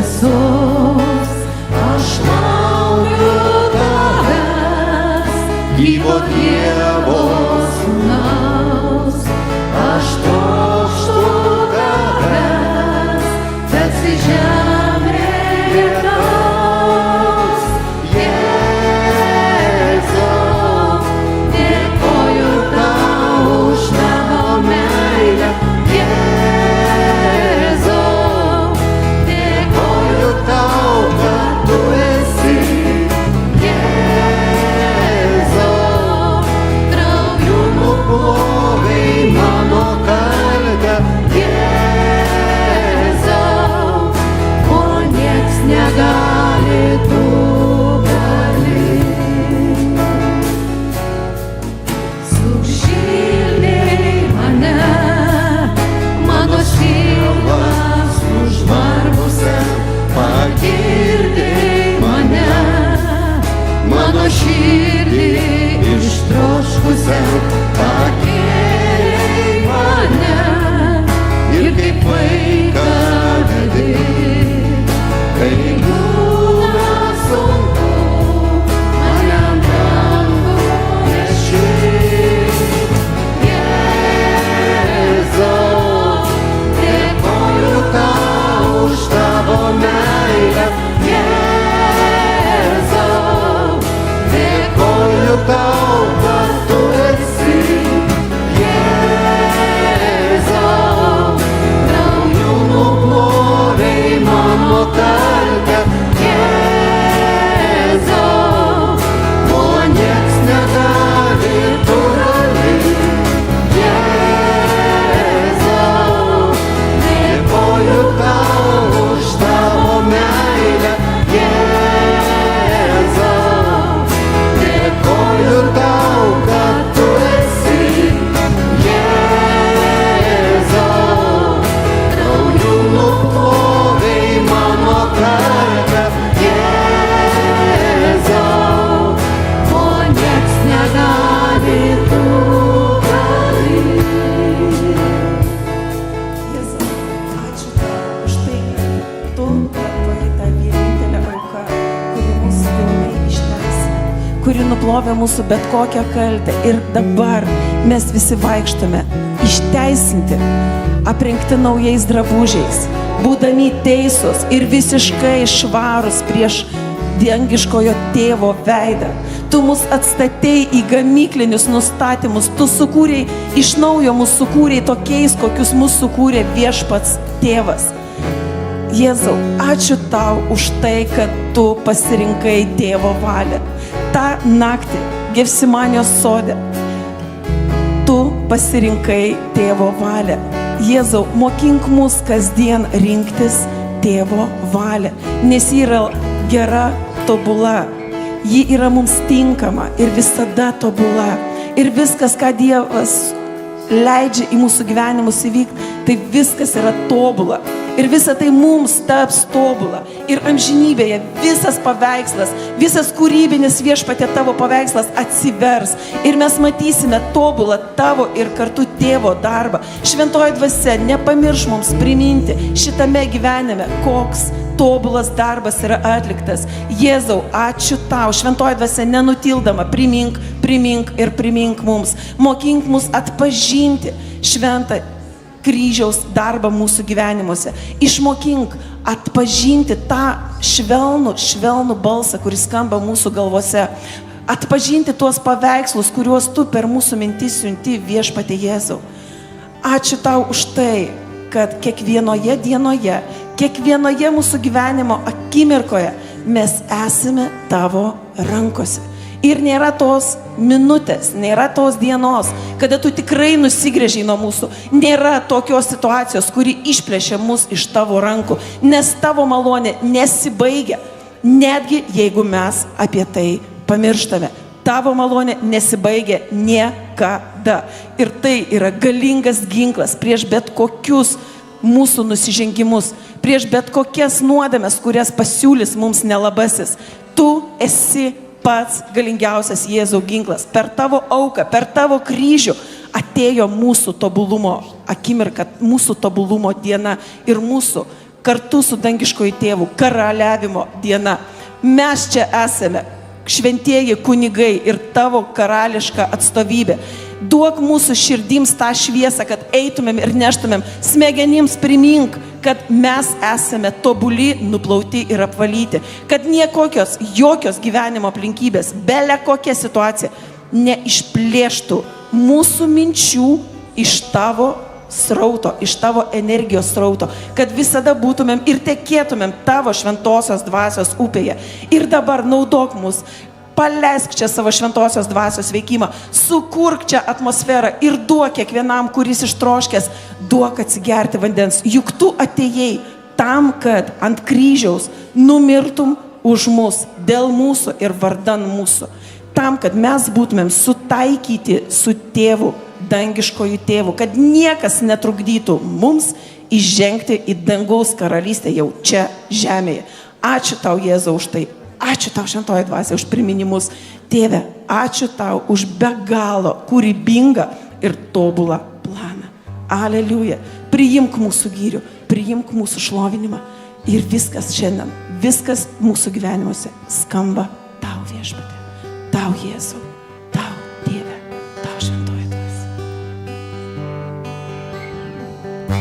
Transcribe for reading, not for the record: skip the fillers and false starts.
šviesos, aš laukiu tavęs, gyvo Dievo sūnaus, aš trokštu tavęs, tarsi žemėje taus. Jėzau, dėkoju tau už tavo meilę. Jėzau, dėkoju tau, kad tu esi. Jėzau, krauju nuplovei mano kaltę. Jėzau, ko nieks negali, tu gali. Sušildei mane, mano sielą sužvarbusią, pagirdei mane, mano širdį ištroškusią, pakėlei mane ir kaip vaiką vedi, kai būna sunku, mane ant rankų neši. Jėzau, dėkoju tau už tavo meilę. Jėzau, dėkoju tau, kad tu esi. Jėzau, krauju nuplovei mano kaltę. Jėzau, ko nieks negali, tu gali. Jėzau, dėkoju tau už tavo meilę. Jėzau, dėkoju tau, kad tu esi. Jėzau, krauju nuplovei mano kaltę. Jėzau, ko nieks negali, tu gali. Jėzau, ačiū tau už tai, kad tu buvai ta vienintelė auka, kuri mūsų pilnai išteisina, kuri nuplovė mūsų bet kokią kaltę. Ir dabar mes visi vaikštame išteisinti, aprengti naujais drabužiais, būdami teisūs ir visiškai švarūs prieš dangiškojo tėvo veidą. Tu mus atstatei į gamyklinius nustatymus, tu sukūrei iš naujo, mus sukūrei tokiais, kokius mus sukūrė viešpats tėvas. Jėzau, ačiū tau už tai, kad tu pasirinkai tėvo valią. Ta naktį Gefsimanijos sode tu pasirinkai tėvo valią. Jėzau, mokink mus kasdien rinktis tėvo valią, nes ji yra gera, tobula. Ji yra mums tinkama ir visada tobula. Ir viskas, ką Dievas leidžia į mūsų gyvenimus įvykti, tai viskas yra tobula. Ir visa tai mums taps tobula. Ir amžinybėje visas paveikslas, visas kūrybinis viešpatie tavo paveikslas atsivers. Ir mes matysime tobulą tavo ir kartu tėvo darbą. Šventoji dvasia nepamirš mums priminti šitame gyvenime, koks tobulas darbas yra atliktas. Jėzau, ačiū tau. Šventoji dvasia nenutildama primink, primink ir primink mums. Mokink mus atpažinti šventą kryžiaus darbą mūsų gyvenimuose. Išmokink atpažinti tą švelnų balsą, kuris skamba mūsų galvose. Atpažinti tuos paveikslus, kuriuos tu per mūsų mintis siunti, viešpatie Jėzau. Ačiū tau už tai, kad kiekvienoje dienoje, kiekvienoje mūsų gyvenimo akimirkoje mes esame tavo rankose. Ir nėra tos minutės, nėra tos dienos, kada tu tikrai nusigręžiai nuo mūsų. Nėra tokios situacijos, kuri išplėšia mus iš tavo rankų, nes tavo malonė nesibaigia, netgi jeigu mes apie tai pamirštame. Tavo malonė nesibaigia niekada. Ir tai yra galingas ginklas prieš bet kokius mūsų nusižengimus, prieš bet kokias nuodėmes, kurias pasiūlys mums nelabasis. Tu esi pats galingiausias Jėzau ginklas. Per tavo auką, per tavo kryžių atėjo mūsų tobulumo akimirka, mūsų tobulumo diena ir mūsų kartu su dangiškoju tėvu, karaliavimo diena. Mes čia esame šventieji kunigai ir tavo karališka atstovybė. Duok mūsų širdims tą šviesą, kad eitumėm ir neštumėm, smegenims primink, kad mes esame tobuli, nuplauti ir apvalyti, kad jokios gyvenimo aplinkybės, bele kokia situacija neišplėštų mūsų minčių iš tavo srauto, iš tavo energijos srauto, kad visada būtumėm ir tekėtumėm tavo šventosios dvasios upėje. Ir dabar naudok mus, paleisk čia savo šventosios dvasios veikimą, sukurk čia atmosferą ir duok kiekvienam, kuris ištroškęs, duok atsigerti vandens. Juk tu atėjai tam, kad ant kryžiaus numirtum už mus, dėl mūsų ir vardan mūsų. Tam, kad mes būtumėm sutaikyti su tėvu, dangiškojų tėvų, kad niekas netrukdytų mums įžengti į dangaus karalystę jau čia žemėje. Ačiū tau, Jėzau, už tai. Ačiū tau, šventoji dvasia, už priminimus. Tėve, ačiū tau už be galo kūrybingą ir tobulą planą. Aleliuja. Priimk mūsų gyrių, priimk mūsų šlovinimą ir viskas šiandien, viskas mūsų gyvenimuose skamba tau, Viešpatie, tau, Jėzau.